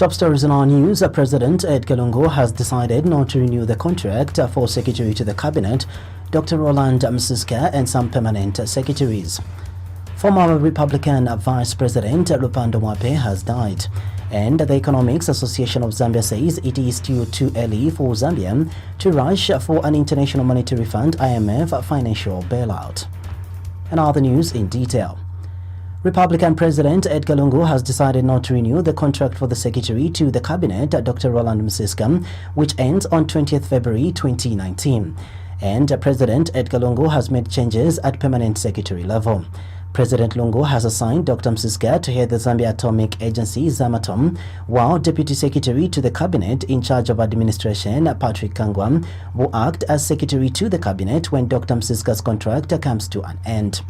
Top stories in our news. President Edgar Lungu has decided not to renew the contract for Secretary to the Cabinet, Dr. Roland Msiska, and some permanent secretaries. Former Republican Vice President Lupando Mwape has died, and the Economics Association of Zambia says it is still too early for Zambia to rush for an International Monetary Fund (IMF) financial bailout. And other news in detail. Republican President Edgar Lungu has decided not to renew the contract for the Secretary to the Cabinet, Dr. Roland Msiska, which ends on 20th February 2019. And President Edgar Lungu has made changes at permanent secretary level. President Lungu has assigned Dr. Msiska to head the Zambia Atomic Agency, Zamatom, while Deputy Secretary to the Cabinet in charge of administration, Patrick Kangwa, will act as Secretary to the Cabinet when Dr. Msiska's contract comes to an end.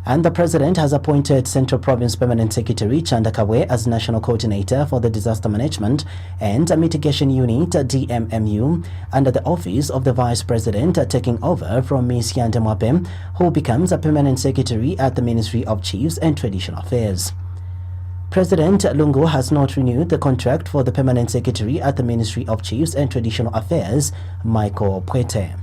And the President has appointed Central Province Permanent Secretary Chanda Kawe as National Coordinator for the Disaster Management and Mitigation Unit DMMU under the office of the Vice President, taking over from Ms. Yanda Mwape, who becomes a Permanent Secretary at the Ministry of Chiefs and Traditional Affairs. President Lungu has not renewed the contract for the Permanent Secretary at the Ministry of Chiefs and Traditional Affairs, Michael Pwete.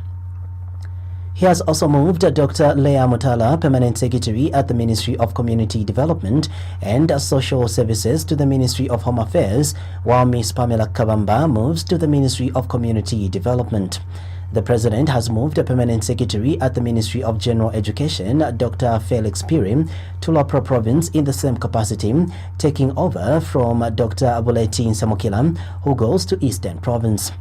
He has also moved Dr. Leah Mutala, Permanent Secretary at the Ministry of Community Development and Social Services, to the Ministry of Home Affairs, while Ms. Pamela Kabamba moves to the Ministry of Community Development. The President has moved a Permanent Secretary at the Ministry of General Education, Dr. Felix Piri, to Lopro Province in the same capacity, taking over from Dr. Abuleti Samokila, who goes to Eastern Province.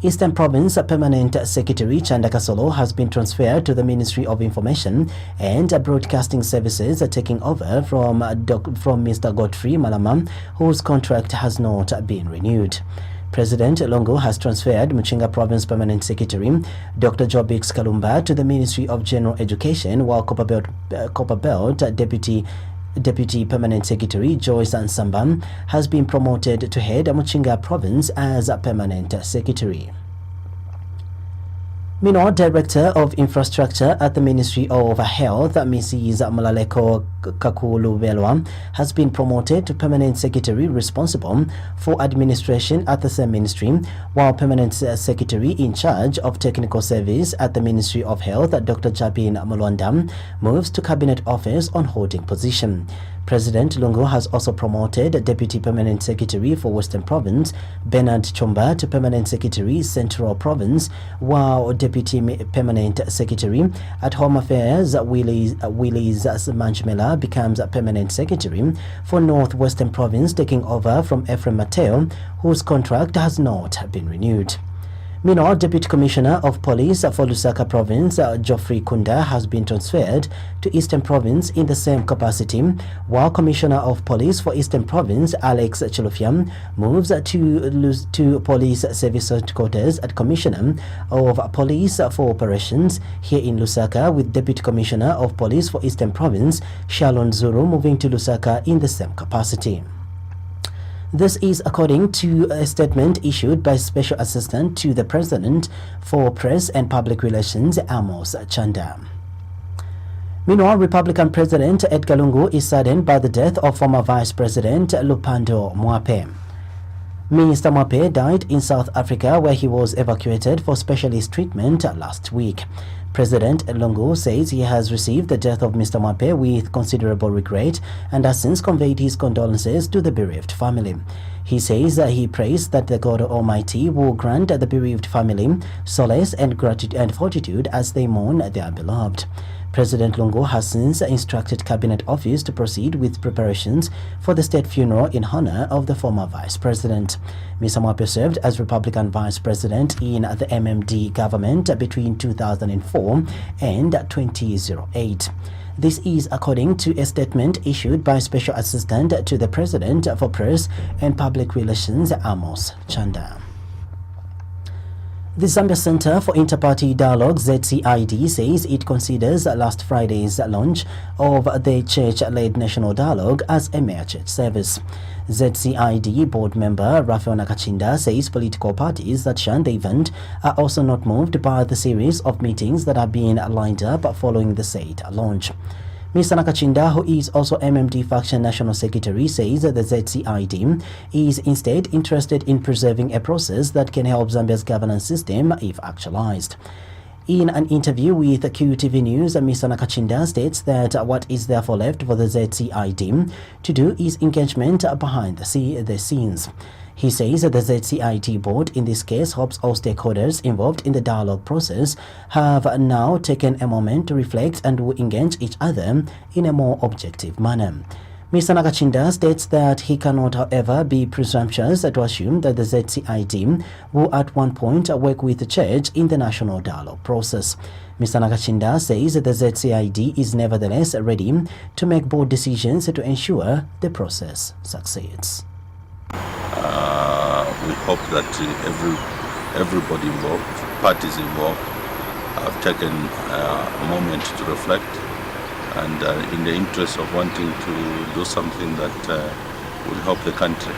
Eastern Province Permanent Secretary Chanda Kasolo has been transferred to the Ministry of Information and Broadcasting Services, taking over from Mr. Godfrey Malama, whose contract has not been renewed. President Lungu has transferred Muchinga Province Permanent Secretary Dr. Jobix Kalumba to the Ministry of General Education, while Copperbelt Deputy Permanent Secretary Joyce Ansamba has been promoted to head Muchinga Province as a Permanent Secretary. Meanwhile, Director of Infrastructure at the Ministry of Health, Mrs. Malaleko Kakulubelwa, has been promoted to Permanent Secretary responsible for administration at the same ministry, while Permanent Secretary in charge of Technical Service at the Ministry of Health, Dr. Jabin Mulwanda, moves to Cabinet Office on holding position. President Lungu has also promoted Deputy Permanent Secretary for Western Province, Bernard Chomba, to Permanent Secretary, Central Province, while Deputy Permanent Secretary at Home Affairs, Willis Manjmela, becomes a Permanent Secretary for Northwestern Province, taking over from Ephraim Mateo, whose contract has not been renewed. Meanwhile, Deputy Commissioner of Police for Lusaka Province, Geoffrey Kunda, has been transferred to Eastern Province in the same capacity, while Commissioner of Police for Eastern Province, Alex Chilufiam, moves to Police Service Headquarters at Commissioner of Police for Operations here in Lusaka, with Deputy Commissioner of Police for Eastern Province, Shalon Zuru, moving to Lusaka in the same capacity. This is according to a statement issued by Special Assistant to the President for Press and Public Relations, Amos Chanda. Meanwhile, Republican President Edgar Lungu is saddened by the death of former Vice President Lupando Mwape. Mr. Mwape died in South Africa, where he was evacuated for specialist treatment last week. President Lungu says he has received the death of Mr. Mwape with considerable regret and has since conveyed his condolences to the bereaved family. He says he prays that the God Almighty will grant the bereaved family solace and gratitude and fortitude as they mourn their beloved. President Lungu has since instructed Cabinet Office to proceed with preparations for the state funeral in honor of the former Vice President. Mr. Mwape served as Republican Vice President in the MMD government between 2004 and 2008. This is according to a statement issued by Special Assistant to the President for Press and Public Relations, Amos Chanda. The Zambia Center for Interparty Dialogue, ZCID, says it considers last Friday's launch of the church-led national dialogue as a mere church service. ZCID board member Raphael Nakachinda says political parties that shun the event are also not moved by the series of meetings that are being lined up following the said launch. Mr. Nakachinda, who is also MMD Faction National Secretary, says that the ZCID is instead interested in preserving a process that can help Zambia's governance system if actualized. In an interview with QTV News, Mr. Nakachinda states that what is therefore left for the ZCID to do is engagement behind the scenes. He says that the ZCIT board, in this case, hopes all stakeholders involved in the dialogue process have now taken a moment to reflect and will engage each other in a more objective manner. Mr. Nakachinda states that he cannot, however, be presumptuous to assume that the ZCIT will at one point work with the church in the national dialogue process. Mr. Nakachinda says that the ZCID is nevertheless ready to make bold decisions to ensure the process succeeds. We hope that everybody involved, parties involved, have taken a moment to reflect, and in the interest of wanting to do something that will help the country,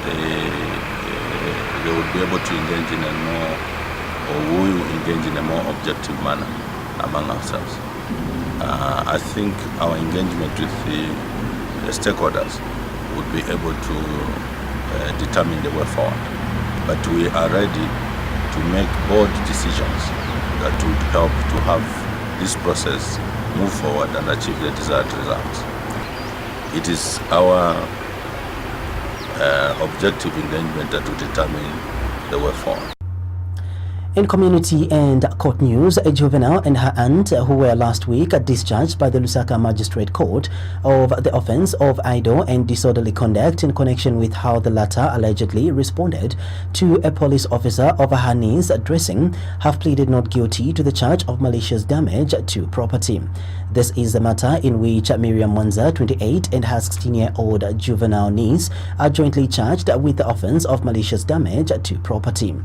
they will be able to engage in a more, or we will engage in a more objective manner among ourselves. I think our engagement with the stakeholders would be able to determine the way forward. But we are ready to make bold decisions that would help to have this process move forward and achieve the desired results. It is our objective engagement that will determine the way forward. In community and court news, a juvenile and her aunt, who were last week discharged by the Lusaka Magistrate Court of the offence of idle and disorderly conduct in connection with how the latter allegedly responded to a police officer over her niece's dressing, have pleaded not guilty to the charge of malicious damage to property. This is the matter in which Miriam Mwanza, 28, and her 16-year-old juvenile niece are jointly charged with the offence of malicious damage to property.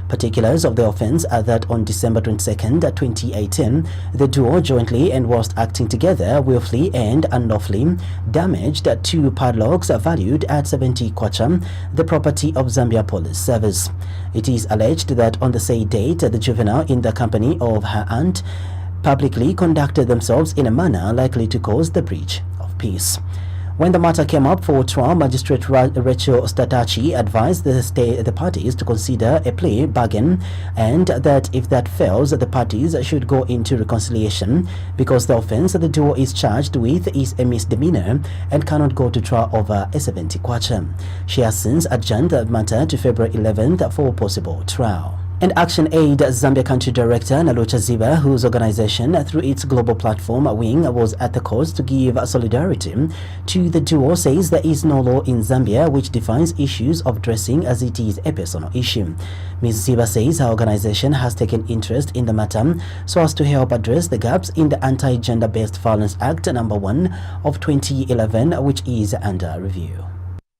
Particulars of the offence are that on December 22nd, 2018, the duo jointly and whilst acting together willfully and unlawfully damaged two padlocks valued at 70 kwacha, the property of Zambia Police Service. It is alleged that on the said date, the juvenile, in the company of her aunt, publicly conducted themselves in a manner likely to cause the breach of peace. When the matter came up for trial, Magistrate Rachel Statachi advised the parties to consider a plea bargain, and that if that fails, the parties should go into reconciliation because the offence the duo is charged with is a misdemeanor and cannot go to trial over a 70 kwacha. She has since adjourned the matter to February 11th for possible trial. And Action Aid Zambia Country Director Nalucha Ziba, whose organization through its global platform wing was at the cause to give solidarity to the duo, says there is no law in Zambia which defines issues of dressing as it is a personal issue. Ms. Ziba says her organization has taken interest in the matter so as to help address the gaps in the Anti-Gender-Based Violence Act No. 1 of 2011, which is under review.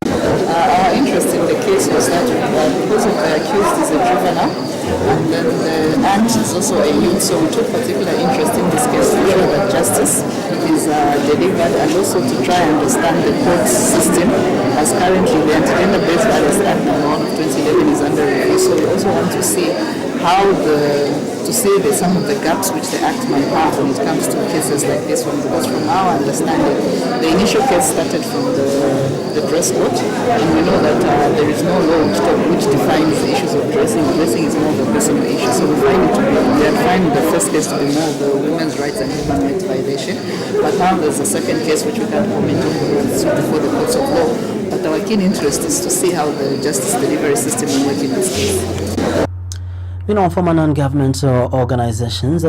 Our interest in the case was that because of the accused is a juvenile, and then the aunt is also a youth, so we took particular interest in this case to ensure that justice is delivered, and also to try and understand the court system, as currently the Anti-Gender-Based Violence Act No. 1 of 2011 is under review. So we also want to see how some of the gaps which the Act might have when it comes to cases like this one, because from our understanding, the initial case started from the dress code, and we know that there is no law which defines the issues of dressing. Dressing is more of a personal issue, so we find the first case to be more of the women's rights and human rights violation, but now there's a second case which we can comment on before the courts of law. But our keen interest is to see how the justice delivery system will work in this case. Former non-governmental organizations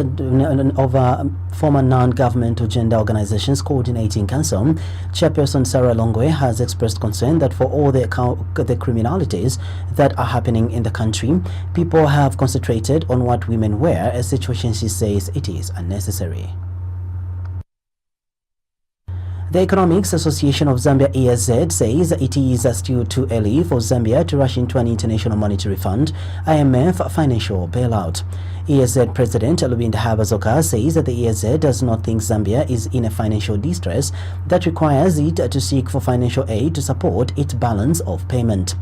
former non-governmental gender organizations coordinating council chairperson Sarah Longwe has expressed concern that for all the criminalities that are happening in the country, people have concentrated on what women wear, a situation she says it is unnecessary. The Economics Association of Zambia (ESZ) says it is still too early for Zambia to rush into an International Monetary Fund (IMF) financial bailout. ESZ President Lubinda Habazoka says that the ESZ does not think Zambia is in a financial distress that requires it to seek for financial aid to support its balance of payment.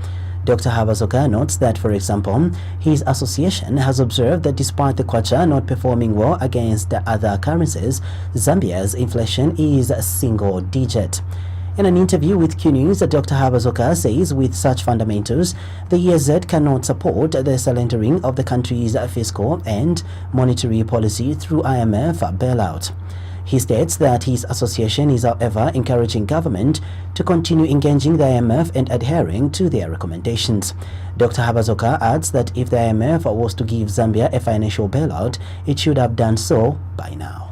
Dr. Habazoka notes that, for example, his association has observed that despite the kwacha not performing well against other currencies, Zambia's inflation is single digit. In an interview with Q News, Dr. Habazoka says with such fundamentals, the ESZ cannot support the surrendering of the country's fiscal and monetary policy through IMF bailout. He states that his association is, however, encouraging government to continue engaging the IMF and adhering to their recommendations. Dr. Habazoka adds that if the IMF was to give Zambia a financial bailout, it should have done so by now.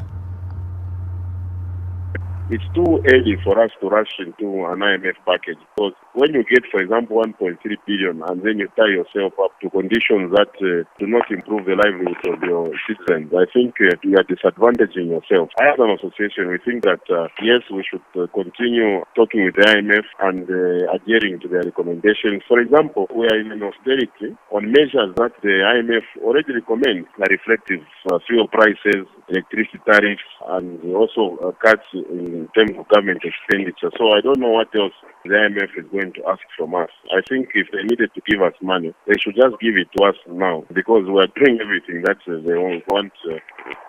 It's too early for us to rush into an IMF package, because when you get, for example, 1.3 billion and then you tie yourself up to conditions that do not improve the livelihoods of your citizens, I think you are disadvantaging yourself. As an association, we think that yes, we should continue talking with the IMF and adhering to their recommendations. For example, we are in an austerity on measures that the IMF already recommends, are reflective fuel prices, electricity tariffs, and also cuts in terms of government expenditure. So I don't know what else the IMF is going to ask from us. I think if they needed to give us money, they should just give it to us now, because we are doing everything that they want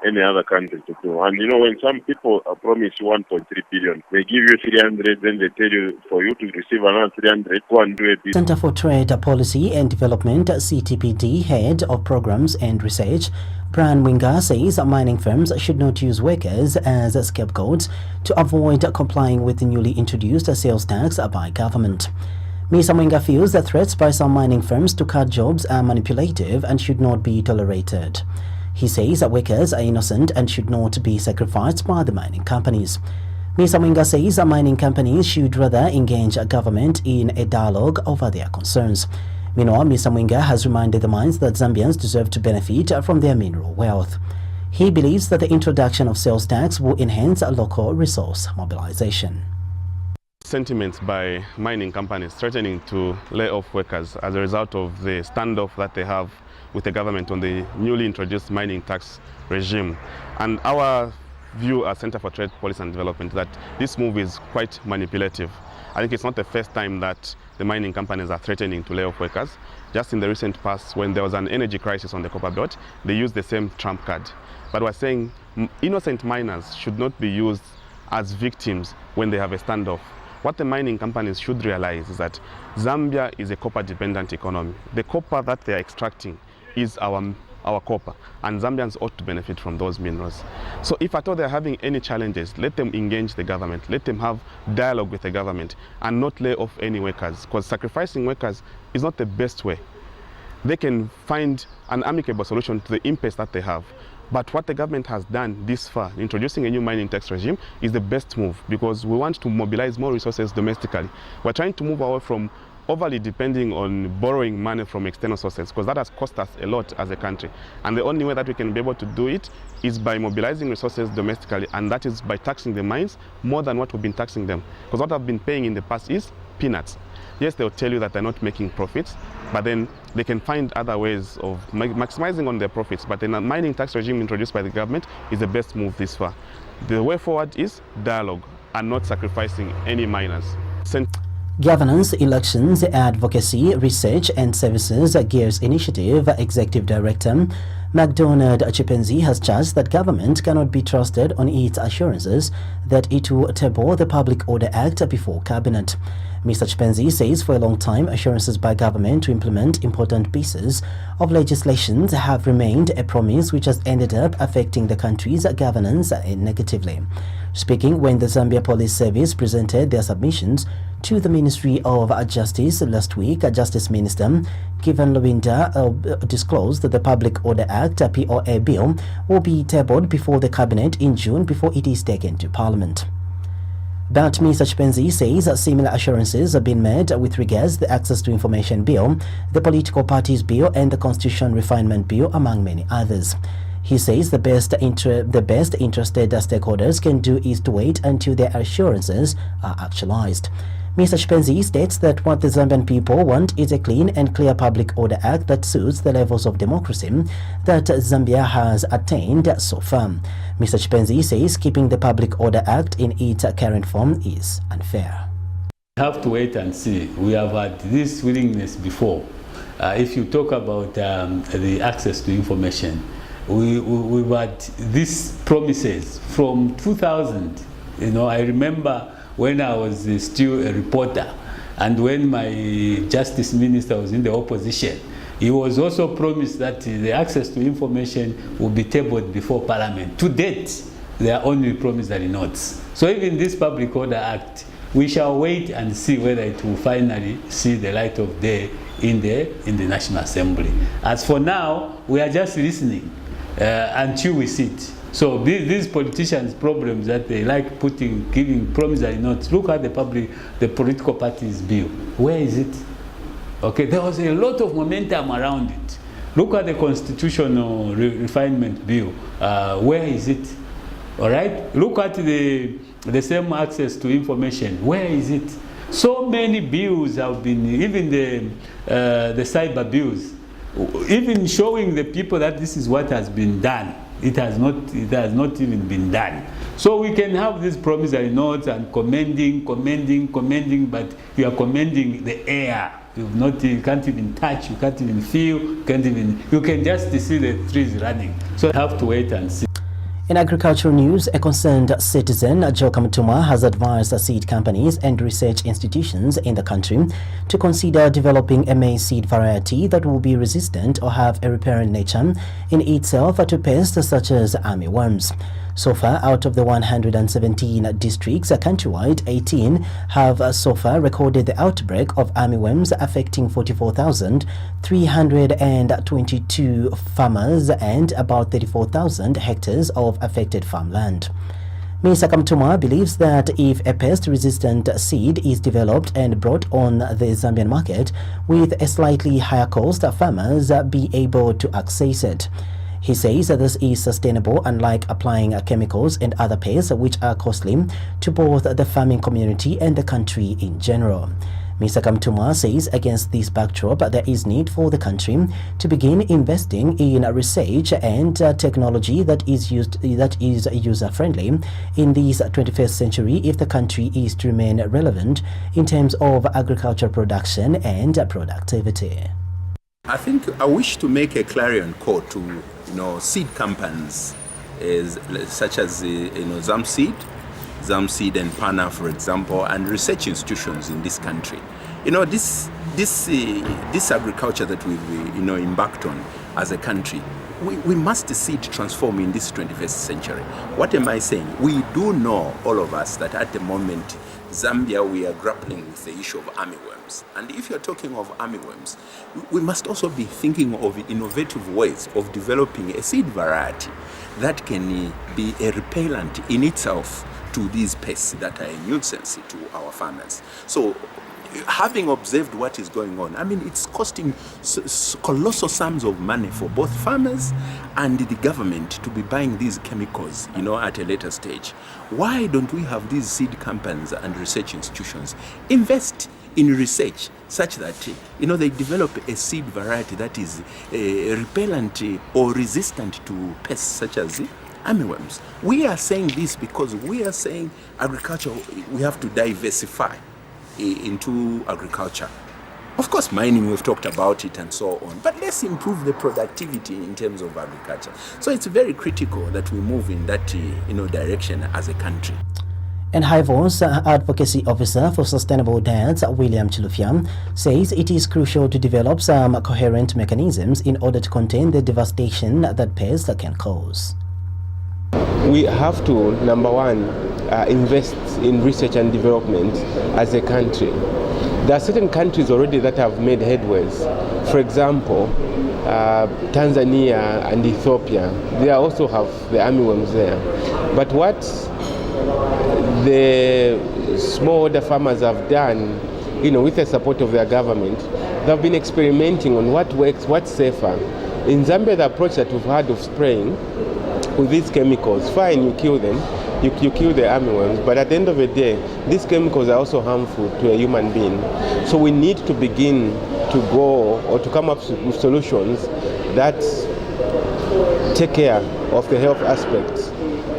any other country to do. And you know, when some people promise you 1.3 billion, they give you 300, then they tell you for you to receive another 300, go and do it. Center for Trade Policy and Development, CTPD, Head of Programs and Research, Brian Winga, says mining firms should not use workers as scapegoats to avoid complying with the newly introduced sales tax by government. Mr. Winga feels that threats by some mining firms to cut jobs are manipulative and should not be tolerated. He says that workers are innocent and should not be sacrificed by the mining companies. Mr. Winga says that mining companies should rather engage government in a dialogue over their concerns. Meanwhile, Mr. Winga has reminded the mines that Zambians deserve to benefit from their mineral wealth. He believes that the introduction of sales tax will enhance local resource mobilization. Sentiments by mining companies threatening to lay off workers as a result of the standoff that they have with the government on the newly introduced mining tax regime. And our view as Center for Trade Policy and Development that this move is quite manipulative. I think it's not the first time that the mining companies are threatening to lay off workers. Just in the recent past, when there was an energy crisis on the copper belt, they used the same trump card. But we're saying innocent miners should not be used as victims when they have a standoff. What the mining companies should realize is that Zambia is a copper-dependent economy. The copper that they are extracting is our copper, and Zambians ought to benefit from those minerals. So if at all they're having any challenges, let them engage the government, let them have dialogue with the government and not lay off any workers, because sacrificing workers is not the best way. They can find an amicable solution to the impasse that they have. But what the government has done this far, introducing a new mining tax regime, is the best move, because we want to mobilize more resources domestically. We're trying to move away from overly depending on borrowing money from external sources, because that has cost us a lot as a country. And the only way that we can be able to do it is by mobilizing resources domestically, and that is by taxing the mines more than what we've been taxing them. Because what I've been paying in the past is peanuts. Yes, they'll tell you that they're not making profits, but then they can find other ways of maximizing on their profits. But then a mining tax regime introduced by the government is the best move this far. The way forward is dialogue and not sacrificing any miners. Governance, Elections, Advocacy, Research and Services Gears Initiative Executive Director MacDonald Chipenzi has charged that government cannot be trusted on its assurances that it will table the Public Order Act before Cabinet. Mr. Chipenzi says for a long time assurances by government to implement important pieces of legislation have remained a promise which has ended up affecting the country's governance negatively. Speaking when the Zambia Police Service presented their submissions to the Ministry of Justice last week, Justice Minister Kevin Lubinda disclosed that the Public Order Act POA bill will be tabled before the Cabinet in June before it is taken to Parliament. But Mr. Chipenzi says similar assurances have been made with regards to the Access to Information Bill, the Political Parties Bill and the Constitution Refinement Bill, among many others. He says the best interested stakeholders can do is to wait until their assurances are actualized. Mr. Chipenzi states that what the Zambian people want is a clean and clear Public Order Act that suits the levels of democracy that Zambia has attained so far. Mr. Chipenzi says keeping the Public Order Act in its current form is unfair. Have to wait and see. We have had this willingness before. If you talk about the access to information, we've had these promises from 2000. I remember when I was still a reporter, and when my justice minister was in the opposition, he was also promised that the access to information will be tabled before Parliament. To date, they are only promissory notes. So even this Public Order Act, we shall wait and see whether it will finally see the light of day in the National Assembly. As for now, we are just listening until we see it. So these politicians' problems that they like giving promissory notes. Look at the political parties' bill. Where is it? Okay, there was a lot of momentum around it. Look at the constitutional refinement bill. Where is it? All right. Look at the same access to information. Where is it? So many bills have been, even the cyber bills, even showing the people that this is what has been done. It has not even been done. So we can have these promissory notes and commending, but you are commending the air. You can't even touch, you can't even feel, you can just see the trees running. So you have to wait and see. In agricultural news, a concerned citizen, Joe Kamutuma, has advised seed companies and research institutions in the country to consider developing a maize seed variety that will be resistant or have a repellent nature in itself to pests such as armyworms. So far, out of the 117 districts countrywide, 18 have so far recorded the outbreak of armyworms affecting 44,322 farmers and about 34,000 hectares of affected farmland. Mr. Kamutuma believes that if a pest-resistant seed is developed and brought on the Zambian market with a slightly higher cost, farmers be able to access it. He says that this is sustainable, unlike applying chemicals and other pests which are costly to both the farming community and the country in general. Mr. Kamutuma says against this backdrop, there is need for the country to begin investing in research and technology that is user-friendly in this 21st century if the country is to remain relevant in terms of agricultural production and productivity. I think I wish to make a clarion call to seed companies such as Zamseed and Pana, for example, and research institutions in this country. This agriculture that we've embarked on as a country, we must see it transform in this 21st century. What am I saying? We do know, all of us, that at the moment Zambia, we are grappling with the issue of armyworms. And if you're talking of armyworms, we must also be thinking of innovative ways of developing a seed variety that can be a repellent in itself to these pests that are a nuisance to our farmers. So, having observed what is going on, it's costing colossal sums of money for both farmers and the government to be buying these chemicals, at a later stage. Why don't we have these seed companies and research institutions invest in research such that, they develop a seed variety that is repellent or resistant to pests such as armyworms? We are saying this because we are saying agriculture, we have to diversify into agriculture. Of course, mining, we've talked about it and so on, but let's improve the productivity in terms of agriculture. So it's very critical that we move in that direction as a country. And HIVO's Advocacy Officer for Sustainable Diets, William Chilufya, says it is crucial to develop some coherent mechanisms in order to contain the devastation that pests can cause. We have to, number one, invest in research and development as a country. There are certain countries already that have made headways. For example, Tanzania and Ethiopia, they also have the armyworms there. But what the smallholder farmers have done, with the support of their government, they've been experimenting on what works, what's safer. In Zambia, the approach that we've had of spraying with these chemicals, fine, you kill them, you kill the armyworms, but at the end of the day, these chemicals are also harmful to a human being. So we need to begin to go or to come up with solutions that take care of the health aspects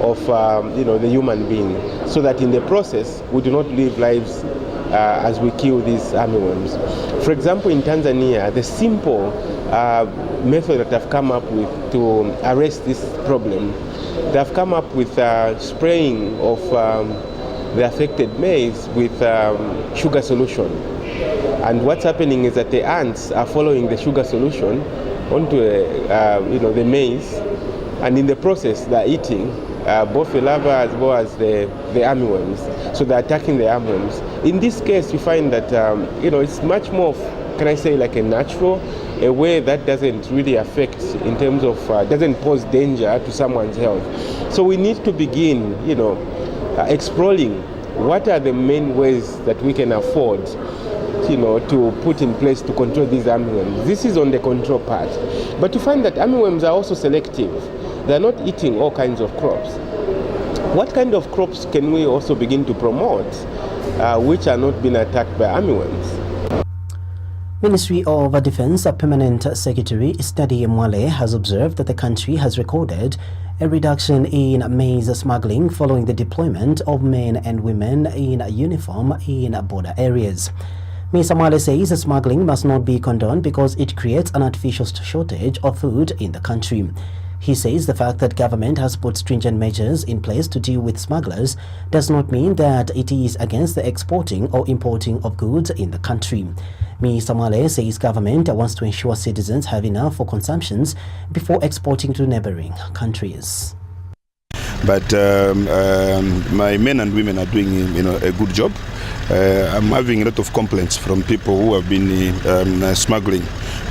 of the human being, so that in the process we do not live lives as we kill these armyworms. For example, in Tanzania, the simple method that I've come up with to arrest this problem, they've come up with spraying of the affected maize with sugar solution. And what's happening is that the ants are following the sugar solution onto the maize, and in the process they're eating both the larvae as well as the armyworms. So they're attacking the armyworms. In this case, you find that it's much more, can I say, like a natural, a way that doesn't really affect in terms of doesn't pose danger to someone's health. So we need to begin, exploring what are the main ways that we can afford, to put in place to control these armyworms. This is on the control part. But you find that armyworms are also selective. They're not eating all kinds of crops. What kind of crops can we also begin to promote which are not being attacked by armyworms? Ministry of Defense Permanent Secretary Study Mwale has observed that the country has recorded a reduction in maize smuggling following the deployment of men and women in uniform in border areas. Mr. Mwale says smuggling must not be condoned because it creates an artificial shortage of food in the country. He says the fact that government has put stringent measures in place to deal with smugglers does not mean that it is against the exporting or importing of goods in the country. Mr. Mwale says government wants to ensure citizens have enough for consumptions before exporting to neighboring countries. But my men and women are doing a good job. I'm having a lot of complaints from people who have been smuggling.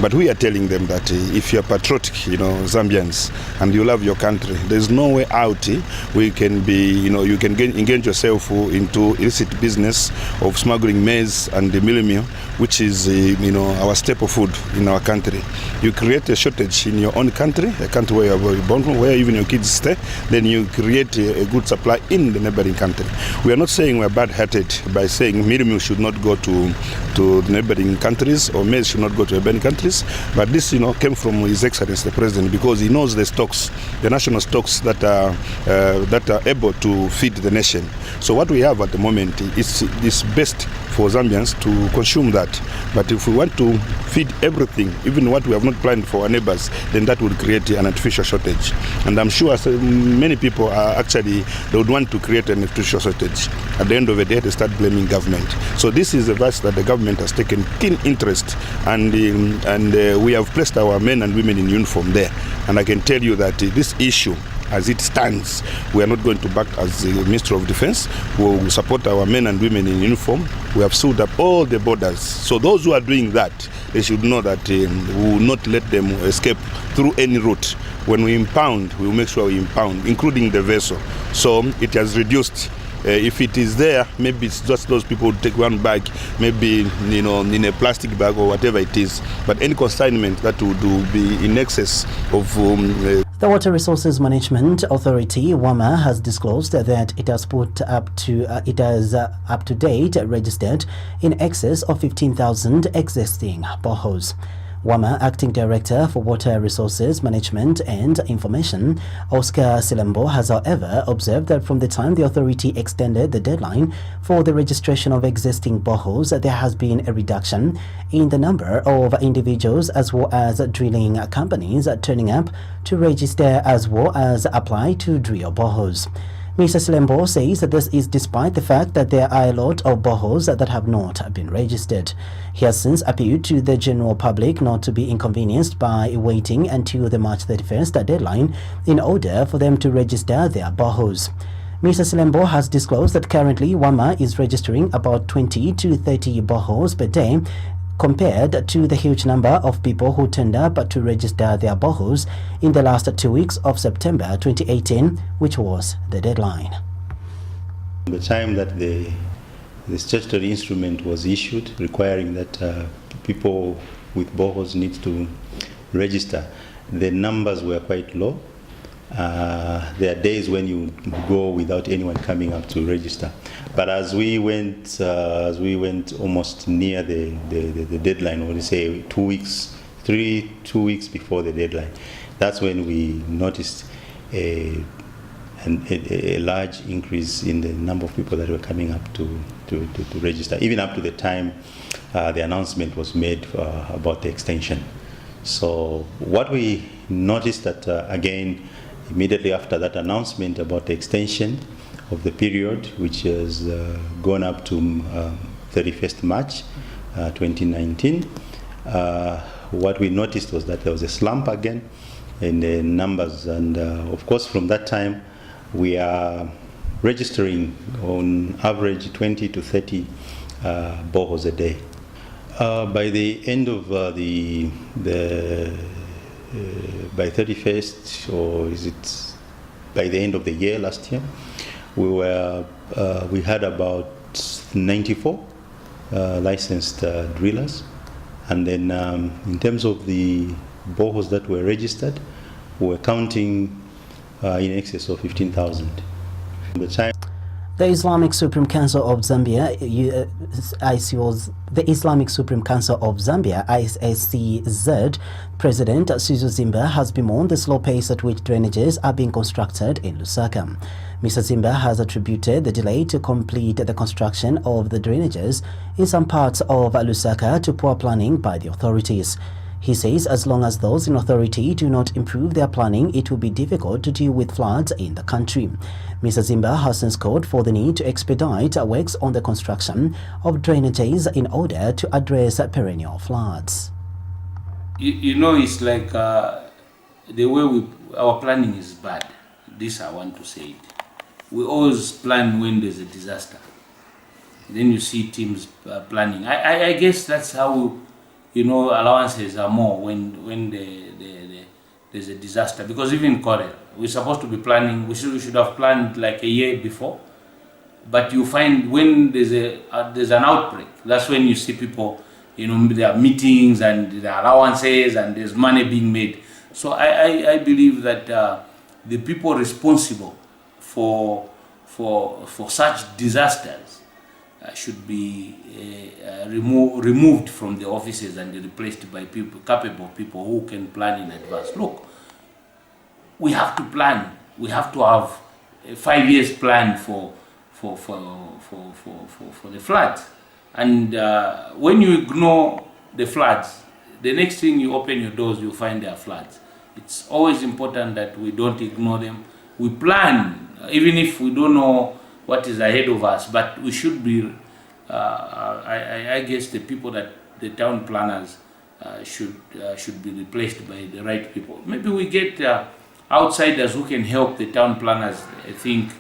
But we are telling them that if you're patriotic, Zambians, and you love your country, there's no way out. We can be, you can engage yourself into illicit business of smuggling maize and the meal, which is, our staple food in our country. You create a shortage in your own country, a country where you're born from, where even your kids stay, then you create a good supply in the neighboring country. We are not saying we're bad-hearted by saying meal should not go to neighboring countries or maize should not go to neighboring countries. But this, came from His Excellency the President, because he knows the stocks, the national stocks that are able to feed the nation. So what we have at the moment is best for Zambians to consume that. But if we want to feed everything, even what we have not planned for our neighbors, then that would create an artificial shortage. And I'm sure many people are actually, they would want to create an artificial shortage. At the end of the day, they start blaming government. So this is a verse that the government has taken keen interest, and we have placed our men and women in uniform there. And I can tell you that this issue, as it stands, we are not going to back as the Ministry of Defense. We will support our men and women in uniform. We have sealed up all the borders. So those who are doing that, they should know that we will not let them escape through any route. When we impound, we will make sure we impound, including the vessel. So it has reduced. If it is there, maybe it's just those people who take one bag, maybe in a plastic bag or whatever it is. But any consignment that would be in excess of. The Water Resources Management Authority (WAMA) has disclosed that it has up to date registered in excess of 15,000 existing boreholes. WAMA Acting Director for Water Resources Management and Information, Oscar Silembo, has however observed that from the time the authority extended the deadline for the registration of existing boreholes, there has been a reduction in the number of individuals as well as drilling companies turning up to register as well as apply to drill boreholes. Mr. Silembo says that this is despite the fact that there are a lot of boreholes that have not been registered. He has since appealed to the general public not to be inconvenienced by waiting until the March 31st deadline in order for them to register their boreholes. Mr. Silembo has disclosed that currently WAMA is registering about 20 to 30 boreholes per day, compared to the huge number of people who turned up to register their boreholes in the last 2 weeks of September 2018, which was the deadline. The time that the statutory instrument was issued requiring that people with boreholes need to register, the numbers were quite low. There are days when you go without anyone coming up to register. But as we went almost near the deadline, or say 2 weeks, 2 weeks before the deadline, that's when we noticed a a large increase in the number of people that were coming up to register, even up to the time the announcement was made about the extension. So what we noticed that, again, immediately after that announcement about the extension of the period, which has gone up to 31st March 2019, what we noticed was that there was a slump again in the numbers, and of course from that time we are registering on average 20 to 30 boreholes a day. By the end of by 31st, or is it by the end of the year last year, we had about 94 licensed drillers, and then in terms of the boreholes that were registered, we were counting in excess of 15,000. The Islamic Supreme Council of Zambia, the Islamic Supreme Council of Zambia, ISCZ, President Sizwe Zimba has bemoaned the slow pace at which drainages are being constructed in Lusaka. Mr. Zimba has attributed the delay to complete the construction of the drainages in some parts of Lusaka to poor planning by the authorities. He says as long as those in authority do not improve their planning, it will be difficult to deal with floods in the country. Mr. Zimba has since called for the need to expedite works on the construction of drainages in order to address perennial floods. You know, it's like the way our planning is bad. This I want to say it. We always plan when there's a disaster. Then you see teams planning. I guess that's how, you know, allowances are more when there's a disaster. Because even Korea, we're supposed to be planning, we should have planned like a year before. But you find when there's an outbreak, that's when you see people, you know, there are meetings and there are allowances and there's money being made. So I believe that the people responsible for such disasters should be removed from the offices and replaced by people, capable people who can plan in advance. Look, we have to plan. We have to have a 5 years plan for the floods. And when you ignore the floods, the next thing you open your doors, you find there are floods. It's always important that we don't ignore them. We plan, even if we don't know what is ahead of us, but we should be, I guess the people that the town planners should be replaced by the right people. Maybe we get outsiders who can help the town planners, I think,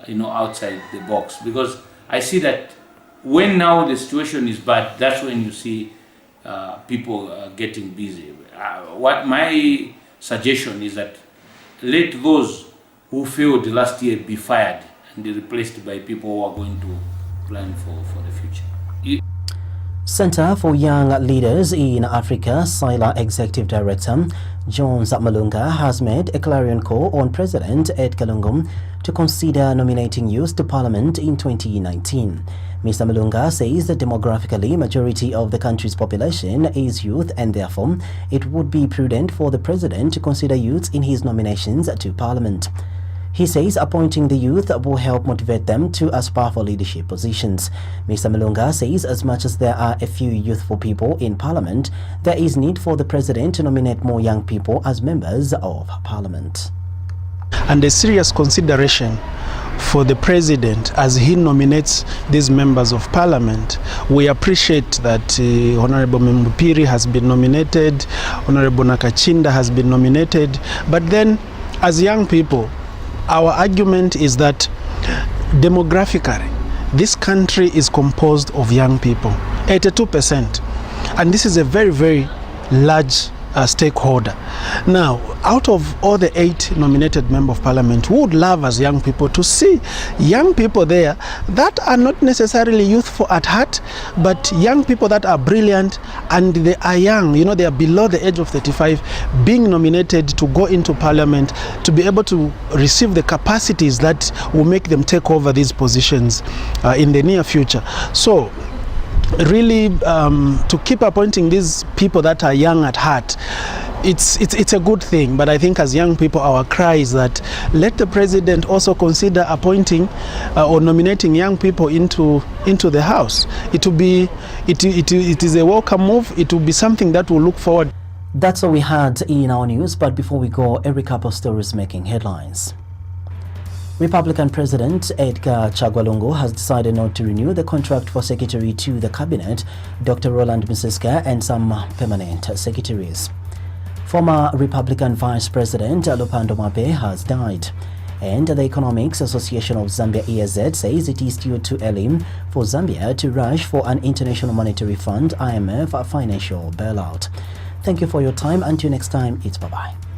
you know, outside the box. Because I see that when now the situation is bad, that's when you see people getting busy. What my suggestion is that let those who failed last year be fired and be replaced by people who are going to plan for the future. Center for Young Leaders in Africa, SILA Executive Director Jones Malunga has made a clarion call on President Edgar Lungu to consider nominating youth to Parliament in 2019. Mr. Malunga says that demographically, majority of the country's population is youth, and therefore it would be prudent for the President to consider youths in his nominations to Parliament. He says appointing the youth will help motivate them to aspire for leadership positions. Mr. Malunga says as much as there are a few youthful people in Parliament, there is need for the President to nominate more young people as members of Parliament. And a serious consideration for the President as he nominates these members of Parliament. We appreciate that Honorable Mupiri has been nominated, Honorable Nakachinda has been nominated, but then as young people, our argument is that demographically, this country is composed of young people, 82%. And this is a very, very large stakeholder. Now, out of all the 8 nominated members of Parliament, we would love as young people to see young people there that are not necessarily youthful at heart, but young people that are brilliant and they are young, you know, they are below the age of 35, being nominated to go into Parliament to be able to receive the capacities that will make them take over these positions in the near future. So, really to keep appointing these people that are young at heart it's a good thing, but I think as young people our cry is that let the president also consider appointing or nominating young people into the house. It is a welcome move. It will be something that we'll look forward. That's all we had in our news, but before we go, a recap of stories making headlines. Republican President Edgar Chagwa Lungu has decided not to renew the contract for Secretary to the Cabinet, Dr. Roland Msiska, and some permanent secretaries. Former Republican Vice President Lupando Mape has died, and the Economics Association of Zambia EAZ says it is still too early for Zambia to rush for an International Monetary Fund (IMF) financial bailout. Thank you for your time. Until next time, it's bye-bye.